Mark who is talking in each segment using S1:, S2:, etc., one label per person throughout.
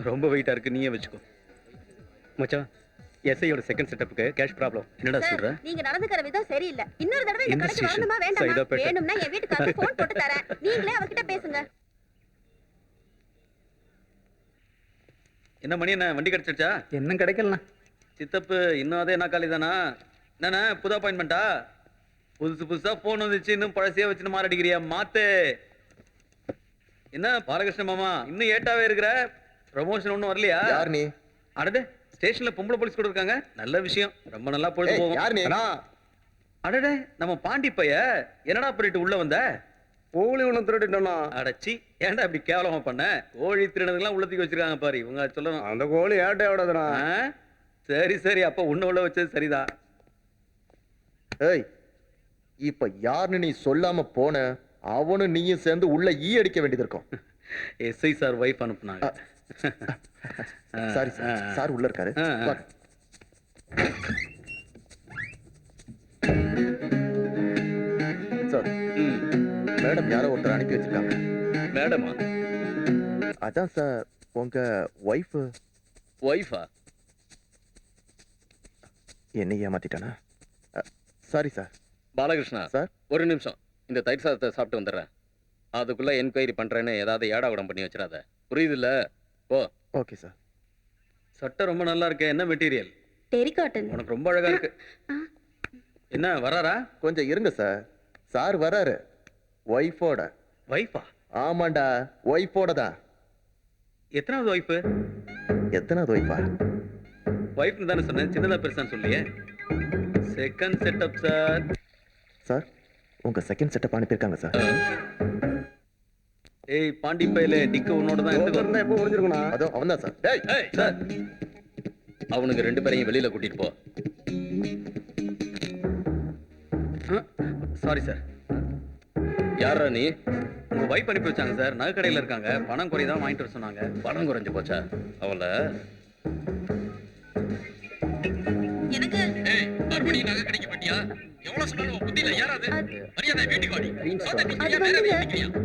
S1: ரொம்ப வெயிட்டா இருக்கு, நீயே வச்சுக்கோ.
S2: மச்சான், எஸ்ஐயோட செகண்ட் செட்டப்புக்கு கேஷ் ப்ராப்ளம்.
S1: என்னடா சொல்ற?
S3: நீங்க நடந்துக்கிற விதம் சரியில்லை. இன்னொரு தடவை இந்த
S1: எந்த
S3: கடைக்கு
S1: station?
S3: வரணுமா வேண்டாமா?
S2: சைதாப்பேட்டை.
S3: வேணும்னா என் வீட்டுக்காரருக்கு போன் போட்டு தரேன். நீங்களே அவகிட்ட பேசுங்க.
S1: என்ன மணி, என்ன வண்டி கிடைச்சிருச்சா?
S2: இன்னும் கிடைக்கலண்ணா.
S1: சித்தப்பு இன்னும் அதே என்ன காலி தானா? என்னண்ணா புது அப்பாயின்மெண்டா? புதுசா போன் வந்துச்சு, இன்னும் பழசையா வச்சுன்னு மாறடிக்கிறியா? மாத்து. என்ன பாலகிருஷ்ண மாமா இன்னும் ஏட்டாவே இருக்கிற? ப்ரமோஷன் ஒன்றும் வரலையா?
S4: யார் நீ?
S1: அடடே, ஸ்டேஷன்ல பொம்பளை போலீஸ் கூட இருக்காங்க. நல்ல விஷயம், ரொம்ப நல்லா பொழுது
S4: ஏய்,
S1: போகும்.
S4: யார் நீ?
S1: அடடே, நம்ம பாண்டி பைய என்னடா பண்ணிட்டு உள்ள வந்த?
S2: கோழி ஒன்று திருடிட்டோம்னா.
S1: அடச்சி, ஏன்டா இப்படி கேவலமா பண்ண? கோழி திருடனுங்கெல்லாம் உள்ளத்துக்கு வச்சிருக்காங்க பாரு, இவங்க சொல்லணும்.
S2: அந்த கோழி ஏட்டையோடதுண்ணா.
S1: ஆ? சரி சரி, அப்ப உன்ன உள்ள வச்சது சரிதான்.
S4: ஏய், இப்ப யாருன்னு நீ சொல்லாம போன, அவனும் நீயும் சேர்ந்து உள்ள ஈ அடிக்க வேண்டியது இருக்கும்.
S1: எஸ்ஐ சார் வைஃப் அனுப்புனாங்க.
S4: சாரி சார், சார் உள்ள இருக்காரு. வா. சார், மேடம் யாரோ ஒருத்தர் அனுப்பி வச்சிருக்காங்க.
S1: மேடமா?
S4: அதான் சார், உங்க ஒய்ஃப்.
S1: ஒய்ஃபா?
S4: என்னை ஏமாத்திட்டானா? Sorry sir.
S5: பாலகிருஷ்ணா
S4: சார்,
S5: ஒரு நிமிஷம், இந்த தயிர் சாதத்தை சாப்பிட்டு வந்துடுறேன். அதுக்குள்ள என்கொயரி பண்றேன்னு ஏதாவது ஏடா உடம் பண்ணி வச்சிடாத, புரியுதுல்ல? ஓ.
S4: Okay sir.
S1: சட்டை ரொம்ப நல்லா இருக்கு. என்ன மெட்டீரியல்?
S3: டெரிகாட்டன்.
S1: உனக்கு ரொம்ப அழகா இருக்கு. என்ன வராரா?
S4: கொஞ்சம் இருங்க சார். சார் வராரு. ஒய்ஃபோட.
S1: வைஃபா?
S4: ஆமாண்டா, ஒய்ஃபோட தான்.
S1: எத்தனாவது ஒய்ஃபு?
S4: எத்தனாவது ஒய்ஃபா?
S1: ஒய்ஃப்னு தானே சொன்னேன், சின்னதா பெருசான்னு சொல்லியே. Second setup sir.
S4: சார், உங்க செகண்ட் செட்டப் அனுப்பியிருக்காங்க சார்.
S1: ஏய் பாண்டி பையலே, டிக்கு உன்னோட தான் இருக்கு.
S2: எப்போ முடிஞ்சிருக்கணா?
S4: அதோ அவன் தான் சார். டேய்,
S1: ஏய் சார்,
S5: அவனுக்கு 2 பேரையும் வெளியில கூட்டிட்டு போ.
S1: Sorry sir.
S5: யாரா நீ?
S1: உங்க வைஃப் அனுப்பி வச்சாங்க சார், நகை கடையில இருக்காங்க, பணம் குறைதான் வாங்கிட்டு வர சொன்னாங்க.
S5: பணம் குறைஞ்சு போச்சா? அவளை
S3: எனக்கு
S5: ஏய், மறுபடியும் நகை கிடைக்க மாட்டியா? எவ்வளவு சொன்னாலும் உன் புத்தியில ஏறாது. மரியாதை வீட்டுக்கு வாடி.
S3: அது வந்துங்க.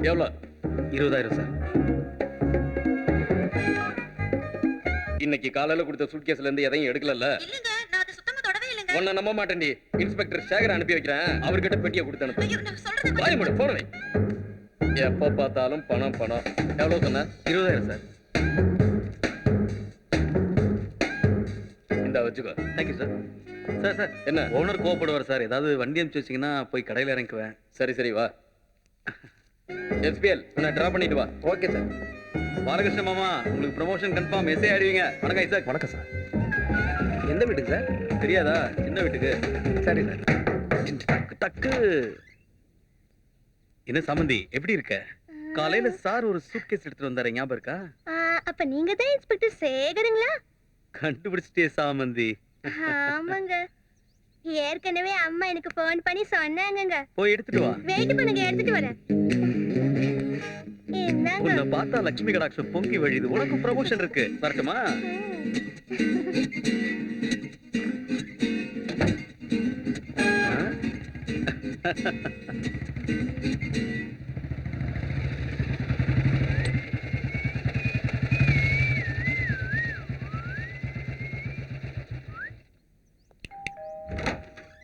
S5: எவ்வளவு?
S1: 20,000 சார்.
S5: இன்னைக்கு காலையில கொடுத்த சூட்கேஸ்ல இருந்து எதையும் எடுக்கலல்ல?
S3: இல்லங்க, நான் அதை சுத்தமா தொடவே இல்லங்க.
S5: உன்னை நம்ப மாட்டேன்டி. இன்ஸ்பெக்டர் சேகர் அனுப்பி வைக்கிறேன், அவர்கிட்ட பெட்டியை கொடுத்து அனுப்பு.
S3: ஐயோ, நான் சொல்றது
S5: வாய் மூடு, போன வை. எப்ப பார்த்தாலும் பணம் பணம். எவ்வளவு சொன்ன?
S1: 20,000 சார்.
S5: இந்த வச்சுக்கோ.
S1: Thank you sir. சார் சார்,
S5: என்ன?
S1: ஓனர் கோவப்படுவார் சார், ஏதாவது வண்டி அனுப்பிச்சு வச்சீங்கன்னா போய் கடையில் இறங்குவேன்.
S5: சரி சரி வா. எஸ்பிஎல் உன்னை டிரா பண்ணிட்டு வா.
S4: Okay sir.
S1: பாலகிருஷ்ண மாமா, உங்களுக்கு ப்ரமோஷன் கன்ஃபார்ம். எஸ்ஐ ஆடுவீங்க. வணக்கம் ஐசாக்.
S4: வணக்கம் சார்.
S2: எந்த வீட்டுக்கு சார்?
S1: தெரியாதா? சின்ன வீட்டுக்கு.
S2: சரி சார்.
S1: டக்கு டக்கு. என்ன சம்பந்தி, எப்படி இருக்க? காலையில சார் ஒரு சூட்கேஸ் எடுத்துட்டு வந்தாரு, ஞாபகம் இருக்கா?
S3: அப்ப நீங்க தான் இன்ஸ்பெக்டர் சேகருங்களா?
S1: கண்டுபிடிச்சிட்டே சாமந்தி.
S3: ஆமாங்க, ஏற்கனவே அம்மா எனக்கு போன் பண்ணி சொன்னாங்கங்க.
S1: போய் எடுத்துட்டு வா.
S3: வெயிட் பண்ணுங்க, எடுத்துட்டு வரேன். என்னங்க?
S1: உன்னை பார்த்தா லட்சுமி கடாட்சம் பொங்கி வழியுது. உனக்கு ப்ரமோஷன் இருக்கு, வரட்டுமா?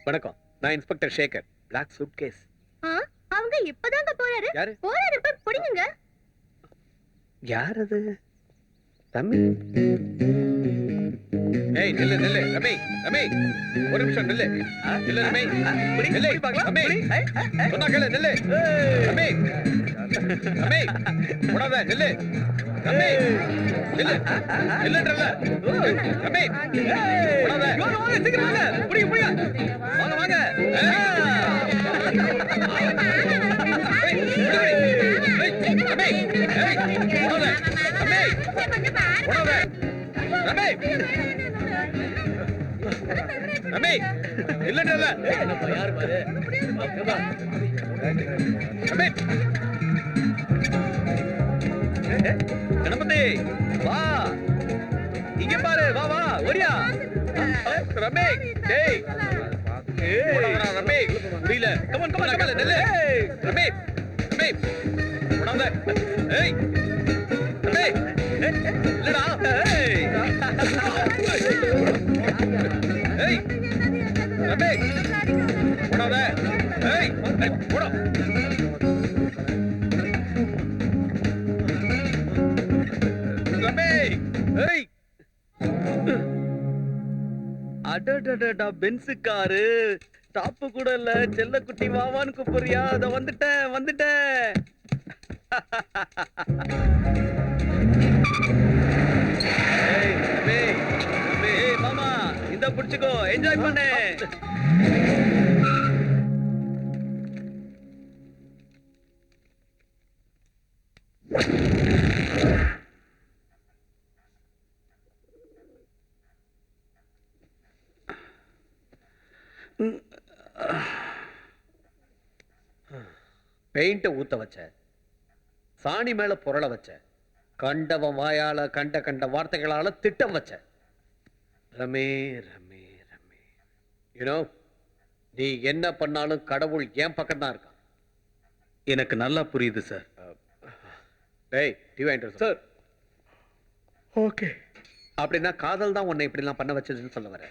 S2: வணக்கம், நான் inspector Sekhar. Black suitcase.
S3: அவங்க இப்பதாங்க போறாரு.
S2: யாரு?
S3: போறாரு, போய் புடிங்க.
S2: யார் அது? ரமி. ஏய் நில்லு நில்லு ரமி. ரமி ஒரு நிமிஷம் நில்லு. நில்லு ரமி. நில்லு ரமி. சொன்னா கேளு, நில்லு ரமி. ரமி போடாத, நில்லு ரமி. நில்லு நில்லுன்றல ரமி. போடாத. வாங்க சீக்கிரம் வாங்க. புடிங்க புடிங்க. வாங்க வாங்க.
S1: கணபதி வா, இங்க பாரு. வா வா, ஓடியா.
S5: ரமே டேய் போடா ரமே. முடியல. கமான் கமான் கமான் நில்லு. ரமே ரமே போடாத. ஏய்
S2: இல்லடா. ஏய், ரமே, போடாத. ஏய், போடா. ரமே, ஏய்.
S1: அடடடடா பென்ஸ் காரு டாப்பு கூட இல்ல செல்ல குட்டி வாவான்னு கூப்பிடுறியா? அத வந்துட்டேன். ஏய், ரமே, ஏய் மாமா இந்த புடிச்சுக்கோ என்ஜாய் பண்ணு.
S2: பெயிண்ட ஊத்த வச்ச, சாணி மேல புரள வச்ச, கண்டவன் வாயால கண்ட வார்த்தைகளால திட்டம் வச்ச. ரமே ரமே ரமே, யூனோ நீ என்ன பண்ணாலும் கடவுள் என் பக்கம் தான் இருக்கான்.
S1: எனக்கு நல்லா புரியுது சார்.
S2: டேய் டிவி வாங்கிட்டு சார். ஓகே, அப்படின்னா காதல் தான் உன்னை இப்படிலாம் பண்ண வச்சதுன்னு சொல்ல வர.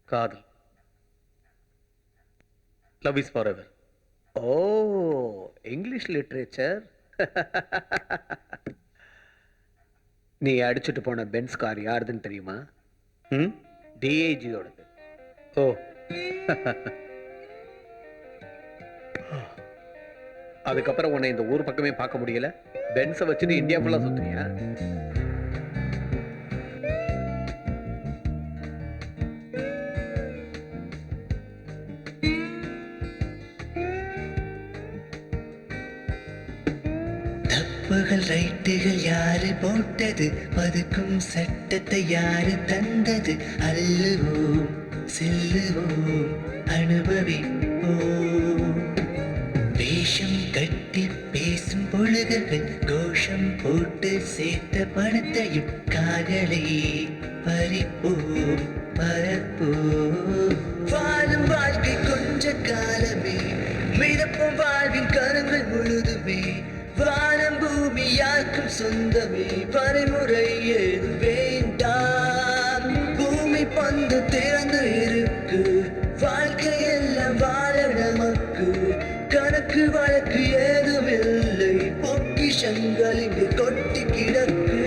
S1: காதல் லவ் இஸ் ஃபார் எவர்.
S2: ஓ, இங்கிலீஷ் லிட்ரேச்சர். நீ அடிச்சுட்டு போன பென்ஸ் கார் யாருதுன்னு தெரியுமா? டிஐஜியோடது.
S1: ஓ,
S2: அதுக்கப்புறம் உன்னை இந்த ஊர் பக்கமே பார்க்க முடியல. பென்ஸை வச்சுட்டு இந்தியா ஃபுல்லா சுத்துறியா?
S6: தப்புகள் ரைட்டுகள் யாரு போட்டது, பதுக்கும் சட்டத்தை யாரு தந்தது, அல்லுவோம் செல்லுவோம் அனுபவிப்போம். வேஷம் கட்டி பேசும் பொழுதுகள் கோஷம் போட்டு சேர்த்த பணத்தையும் காதலை பறிப்போம் பரப்போம். வாழும் வாழ்க்கை கொஞ்ச காலமே, மிதப்பும் வாழ்வின் கரங்கள் முழுதுமே, வானம் பூமி யாருக்கும் சொந்தமே, பரிமுறை ஏதும் வேண்டாம். பூமி பந்து திறந்து இருக்கு, வாழ்க்கை எல்லாம் வாழ நமக்கு, கணக்கு வழக்கு ஏதுமில்லை, பொக்கிஷங்கள் இங்கு கொட்டி கிடக்கு.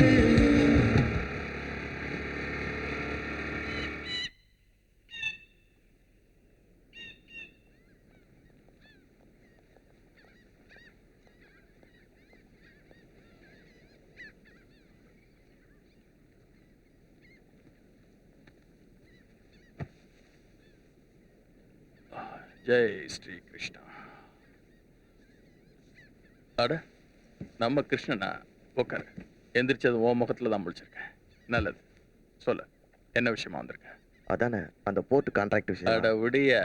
S5: ஜெய் ஸ்ரீ கிருஷ்ணா. அட, நம்ம கிருஷ்ணனா? உட்காரு. எந்திரிச்சது உன் முகத்துல தான் முடிச்சிருக்கேன். நல்லது, சொல்லு, என்ன விஷயமா வந்திருக்க?
S4: அதானே அந்த போர்ட் கான்ட்ராக்ட் விஷயம்.
S5: அட விடிய,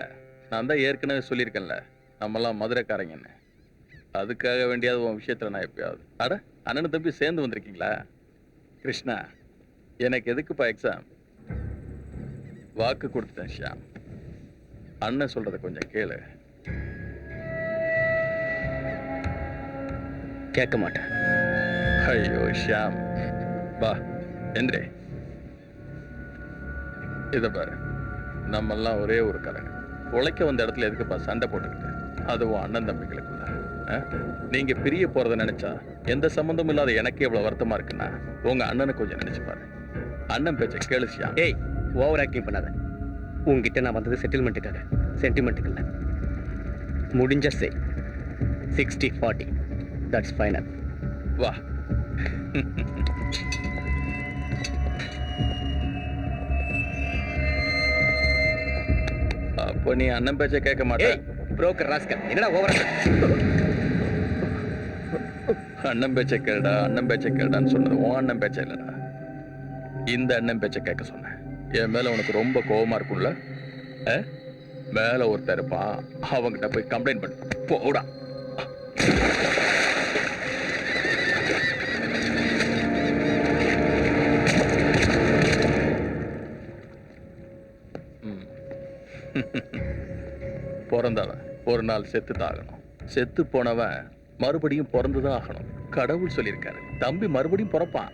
S5: நான் தான் ஏற்கனவே சொல்லியிருக்கேன்ல, நம்மலாம் மதுரைக்காரங்கன்னு. அதுக்காக வேண்டியாவது உன் விஷயத்துல நான் எப்பயாவது. அட, அண்ணன் தம்பி சேர்ந்து வந்திருக்கீங்களா? கிருஷ்ணா, எனக்கு எதுக்குப்பா எக்ஸாம்? வாக்கு கொடுத்துட்டேன் ஷியாம். அண்ணன் சொல்றத கொஞ்சம் கேளு.
S2: கேட்க மாட்டேன்.
S5: ஐயோ ஷியாம், வா எந்திரே. இத பாரு, நம்மெல்லாம் ஒரே ஒரு கரங்க. உழைக்க வந்த இடத்துல எதுக்குப்பா சண்டை போட்டுக்கிட்டு? அதுவும் அண்ணன் தம்பிகளுக்குள்ள. நீங்க பிரிய போறத நினைச்சா எந்த சம்பந்தமும் இல்லாத எனக்கு எவ்வளவு வருத்தமா இருக்குன்னா, உங்க அண்ணனை கொஞ்சம் நினைச்சு பாரு. அண்ணன் பேச்ச கேளு ஷியாம்.
S2: ஏய், ஓவர் ஆக்டிங் பண்ணாத. உங்ககிட்ட நான் வந்தது செட்டில்மெண்ட்டுக்காக, சென்டிமெண்ட்டுக்கு இல்லை. முடிஞ்ச சே 60-40, தட்ஸ் ஃபைனல்.
S5: வா. அப்போ நீ அண்ணன் பேச்ச கேட்க மாட்டே.
S2: புரோக்கர் ராஸ்கல், என்னடா ஓவரா?
S5: அண்ணன் பேச்ச கேளுடா, அண்ணன் பேச்ச கேளுடான்னு சொன்னது உன் அண்ணன் பேச்ச இல்லடா, இந்த அண்ணன் பேச்ச கேட்க சொன்னேன். என் மேல உனக்கு ரொம்ப கோவமா இருக்கும்ல? மேல ஒருத்தர் இருப்பான், அவங்கிட்ட போய் கம்ப்ளைண்ட் பண்ணு. போடா. பிறந்தவன் ஒரு நாள் செத்து தாகணும், செத்து போனவன் மறுபடியும் பிறந்துதான் ஆகணும். கடவுள் சொல்லியிருக்காரு, தம்பி மறுபடியும் பிறப்பான்.